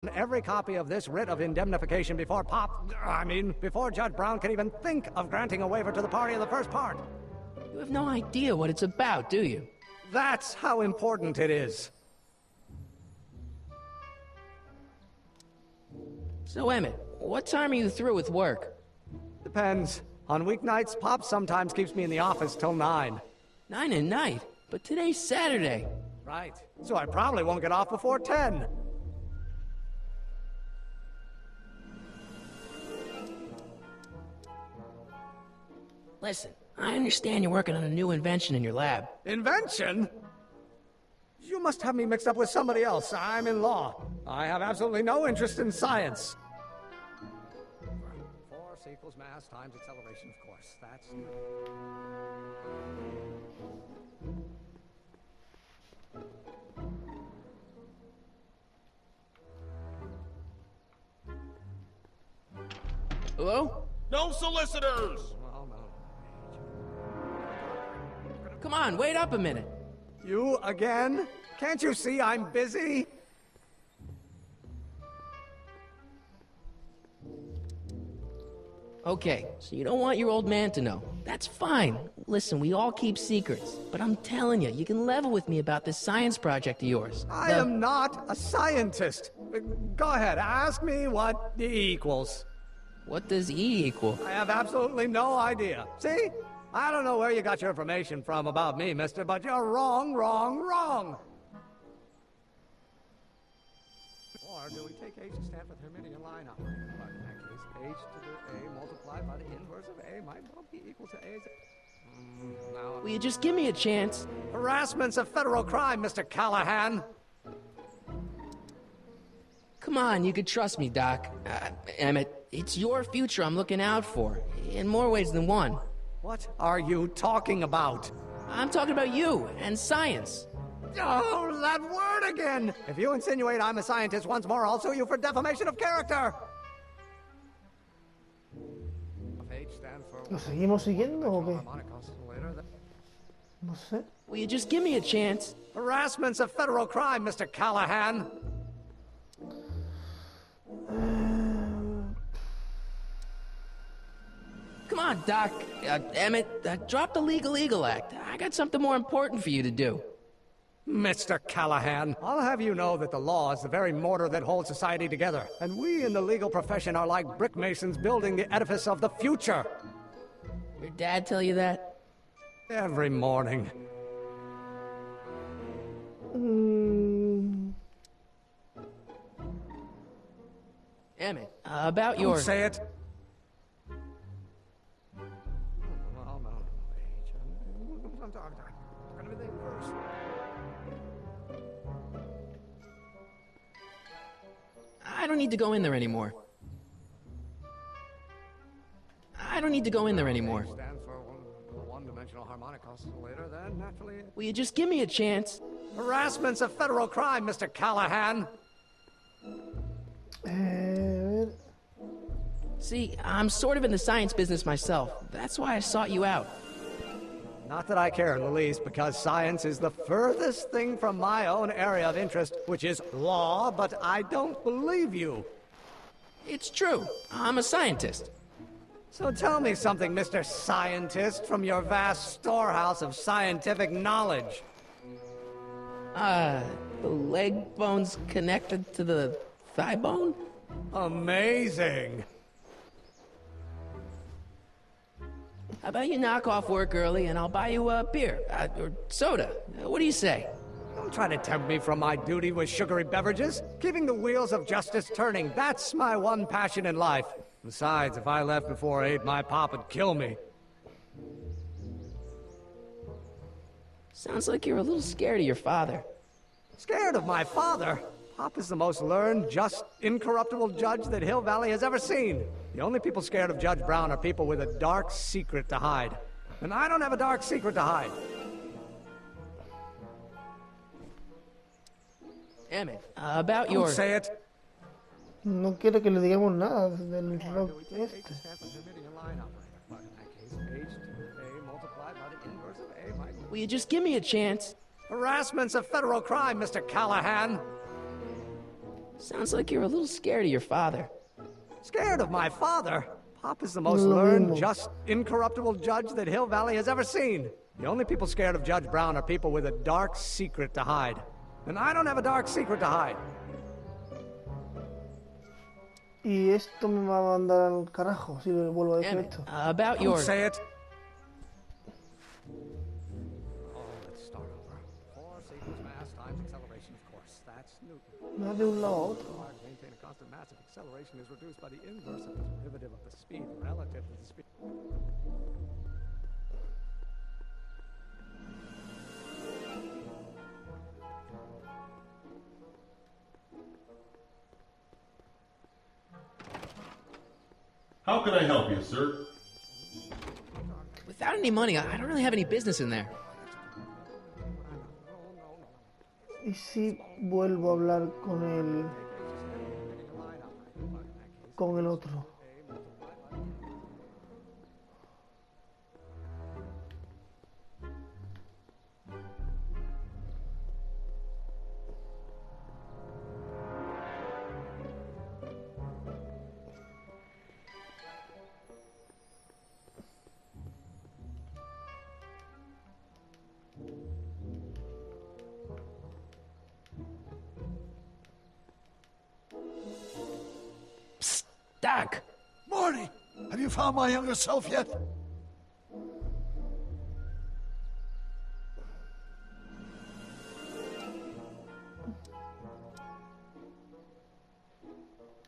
every copy of this writ of indemnification before before Judge Brown can even think of granting a waiver to the party in the first part. You have no idea what it's about, do you? That's how important it is. So, Emmett, what time are you through with work? Depends. On weeknights, Pop sometimes keeps me in the office till 9. 9 at night? But today's Saturday. Right. So I probably won't get off before 10. Listen, I understand you're working on a new invention in your lab. Invention? You must have me mixed up with somebody else. I'm in law. I have absolutely no interest in science. Force equals mass times acceleration, of course. That's... Hello? No solicitors! Well, no. Come on, wait up a minute. You again? Can't you see I'm busy? Okay, so you don't want your old man to know. That's fine. Listen, we all keep secrets. But I'm telling you, you can level with me about this science project of yours. I am not a scientist. Go ahead, ask me what E equals. What does E equal? I have absolutely no idea. See? I don't know where you got your information from about me, mister, but you're wrong, wrong, wrong! Or do we take H to stand for the Hermitian line operator? But in that case, H to the A multiplied by the inverse of A might well be equal to A's... now... Will you just give me a chance? Harassment's a federal crime, Mr. Callahan! Come on, you could trust me, Doc. Emmett, it's your future I'm looking out for, in more ways than one. What are you talking about? I'm talking about you and science. Oh, that word again! If you insinuate I'm a scientist once more, I'll sue you for defamation of character! ¿Lo seguimos siguiendo o qué? No sé. Will you just give me a chance? Harassment's a federal crime, Mr. Callahan! Come on, Doc. Emmett, drop the Legal Eagle Act. I got something more important for you to do. Mr. Callahan, I'll have you know that the law is the very mortar that holds society together, and we in the legal profession are like brick masons building the edifice of the future. Your dad tell you that? Every morning. Emmett, about your... Don't say it. I don't need to go in there anymore. I don't need to go in there anymore. One-dimensional harmonic oscillator, then naturally... Will you just give me a chance? Harassment's a federal crime, Mr. Callahan! See, I'm sort of in the science business myself. That's why I sought you out. Not that I care in the least, because science is the furthest thing from my own area of interest, which is law, but I don't believe you. It's true. I'm a scientist. So tell me something, Mr. Scientist, from your vast storehouse of scientific knowledge. The leg bone's connected to the thigh bone? Amazing. How about you knock off work early and I'll buy you a beer, or soda. What do you say? Don't try to tempt me from my duty with sugary beverages. Keeping the wheels of justice turning, that's my one passion in life. Besides, if I left before 8, my pop would kill me. Sounds like you're a little scared of your father. Scared of my father? Pop is the most learned, just, incorruptible judge that Hill Valley has ever seen. The only people scared of Judge Brown are people with a dark secret to hide. And I don't have a dark secret to hide. Emmett, about your... Don't say it. No quiere que le digamos nada del rock este. Will you just give me a chance? Harassment's a federal crime, Mr. Callahan. Sounds like you're a little scared of your father. Scared of my father? Pop is the most learned, just, incorruptible judge that Hill Valley has ever seen. The only people scared of Judge Brown are people with a dark secret to hide. And I don't have a dark secret to hide. Y esto me va a mandar al carajo si le vuelvo a decir Damn it. esto. About Don't your... say it. Oh, let's start over. 4 sequence mass times acceleration, of course. That's Newton. Me va de un lado a otro. Required to maintain a constant mass if acceleration is reduced by the inverse of the derivative of the speed relative to the speed. How can I help you, sir? Without any money, I don't really have any business in there. ¿Y si vuelvo a hablar con el otro? Doc! Marty, have you found my younger self yet?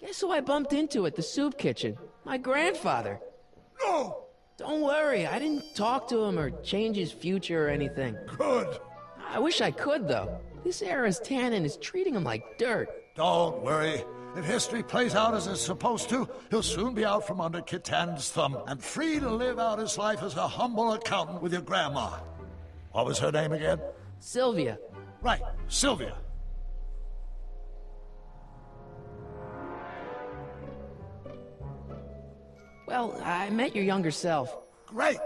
Guess who I bumped into at the soup kitchen? My grandfather. No! Don't worry, I didn't talk to him or change his future or anything. Good. I wish I could, though. This era's tannin is treating him like dirt. Don't worry. If history plays out as it's supposed to, he'll soon be out from under Kit Tannen's thumb and free to live out his life as a humble accountant with your grandma. What was her name again? Sylvia. Right, Sylvia. Well, I met your younger self. Great.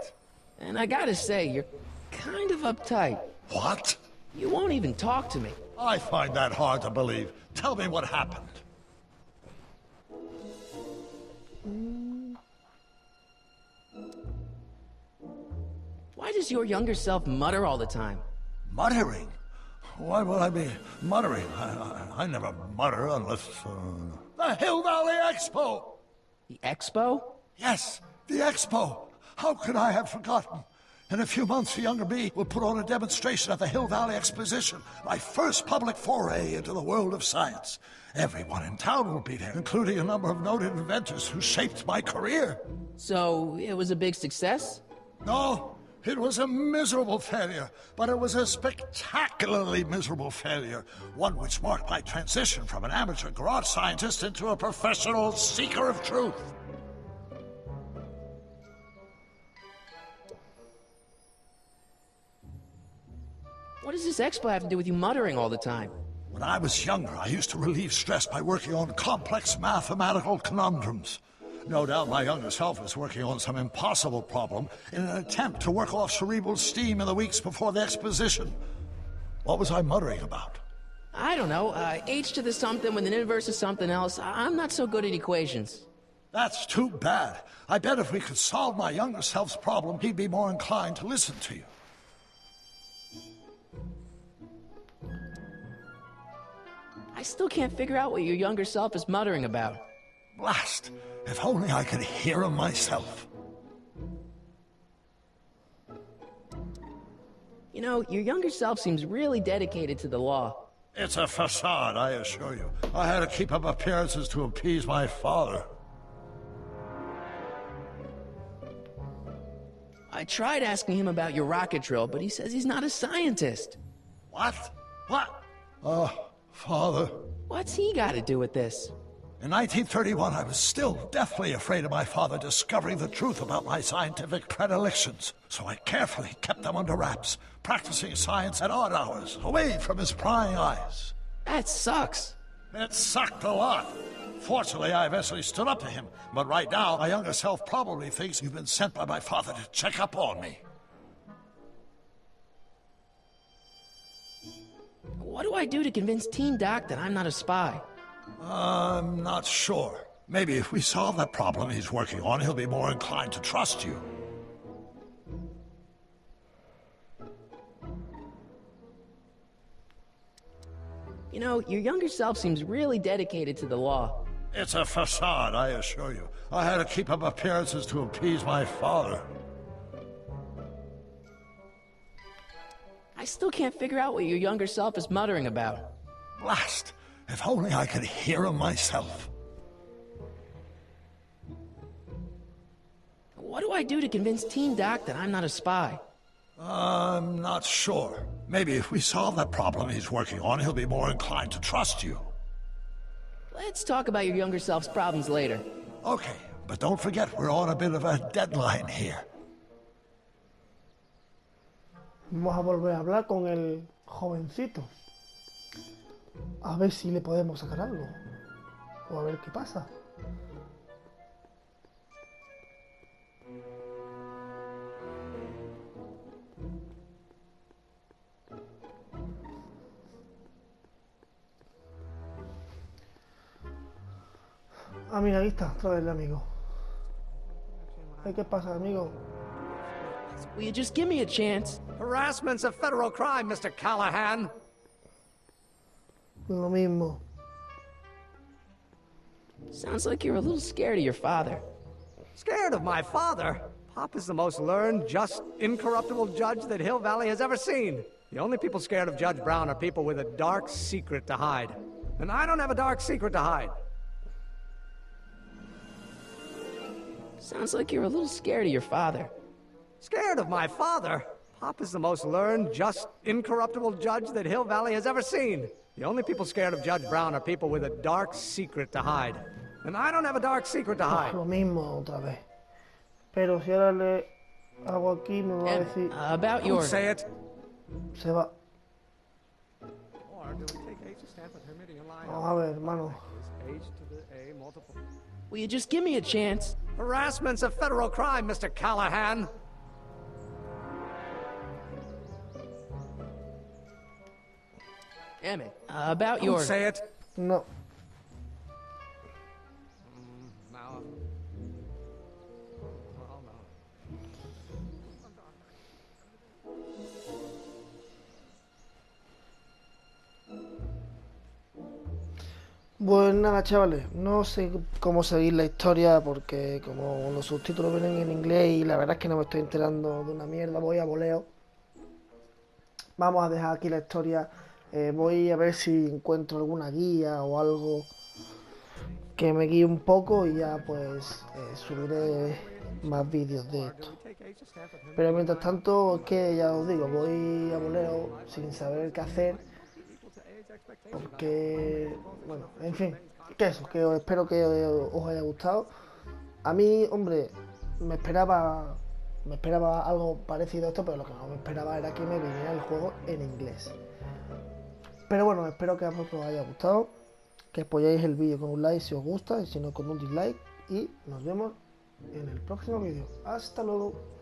And I gotta say, you're kind of uptight. What? You won't even talk to me. I find that hard to believe. Tell me what happened. Why does your younger self mutter all the time? Muttering? Why would I be muttering? I never mutter unless... The Hill Valley Expo! The expo? Yes, the Expo! How could I have forgotten? In a few months, the younger me will put on a demonstration at the Hill Valley Exposition, my first public foray into the world of science. Everyone in town will be there, including a number of noted inventors who shaped my career. So, it was a big success? No, it was a miserable failure, but it was a spectacularly miserable failure, one which marked my transition from an amateur garage scientist into a professional seeker of truth. What does this expo have to do with you muttering all the time? When I was younger, I used to relieve stress by working on complex mathematical conundrums. No doubt my younger self was working on some impossible problem in an attempt to work off cerebral steam in the weeks before the exposition. What was I muttering about? I don't know, h to the something with an inverse of something else. I'm not so good at equations. That's too bad. I bet if we could solve my younger self's problem, he'd be more inclined to listen to you. I still can't figure out what your younger self is muttering about. Blast! If only I could hear him myself. You know, your younger self seems really dedicated to the law. It's a facade, I assure you. I had to keep up appearances to appease my father. I tried asking him about your rocket drill, but he says he's not a scientist. What? What? Father. What's he got to do with this? In 1931, I was still deathly afraid of my father discovering the truth about my scientific predilections, so I carefully kept them under wraps, practicing science at odd hours, away from his prying eyes. That sucks. It sucked a lot. Fortunately, I eventually stood up to him, but right now, my younger self probably thinks you've been sent by my father to check up on me. What do I do to convince Teen Doc that I'm not a spy? I'm not sure. Maybe if we solve that problem he's working on, he'll be more inclined to trust you. You know, your younger self seems really dedicated to the law. It's a facade, I assure you. I had to keep up appearances to appease my father. I still can't figure out what your younger self is muttering about. Blast! If only I could hear him myself. What do I do to convince Teen Doc that I'm not a spy? I'm not sure. Maybe if we solve that problem he's working on, he'll be more inclined to trust you. Let's talk about your younger self's problems later. Okay, but don't forget we're on a bit of a deadline here. Vamos a volver a hablar con el jovencito. A ver si le podemos sacar algo. O a ver qué pasa. Ah, mira, ahí está, otra vez el amigo. ¿Qué pasa, amigo? Will you just give me a chance? Harassment's a federal crime, Mr. Callahan. Lo mismo. Sounds like you're a little scared of your father. Scared of my father? Pop is the most learned, just, incorruptible judge that Hill Valley has ever seen. The only people scared of Judge Brown are people with a dark secret to hide. And I don't have a dark secret to hide. Sounds like you're a little scared of your father. Scared of my father? Pop is the most learned, just, incorruptible judge that Hill Valley has ever seen. The only people scared of Judge Brown are people with a dark secret to hide. And I don't have a dark secret to hide. Lo mismo otra vez. Pero si ahora le hago aquí me va a decir... About your... Say it. Se va. Or do we take H to stand for Hermitian line? Vamos a ver, hermano. H to the A multiple. Will you just give me a chance? Harassment's a federal crime, Mr. Callahan. Emmett, about your... Say it. No. Now. Well, no. Pues nada, chavales, no sé cómo seguir la historia porque como los subtítulos vienen en inglés y la verdad es que no me estoy enterando de una mierda, voy a voleo. Vamos a dejar aquí la historia, voy a ver si encuentro alguna guía o algo que me guíe un poco y ya pues subiré más vídeos de esto. Pero mientras tanto, es que ya os digo, voy a voleo sin saber qué hacer. Porque, bueno, en fin, que eso, que espero que os haya gustado. A mí, hombre, me esperaba algo parecido a esto, pero lo que no me esperaba era que me viniera el juego en inglés. Pero bueno, espero que a vosotros os haya gustado, que apoyáis el vídeo con un like si os gusta, y si no con un dislike, y nos vemos en el próximo vídeo. Hasta luego.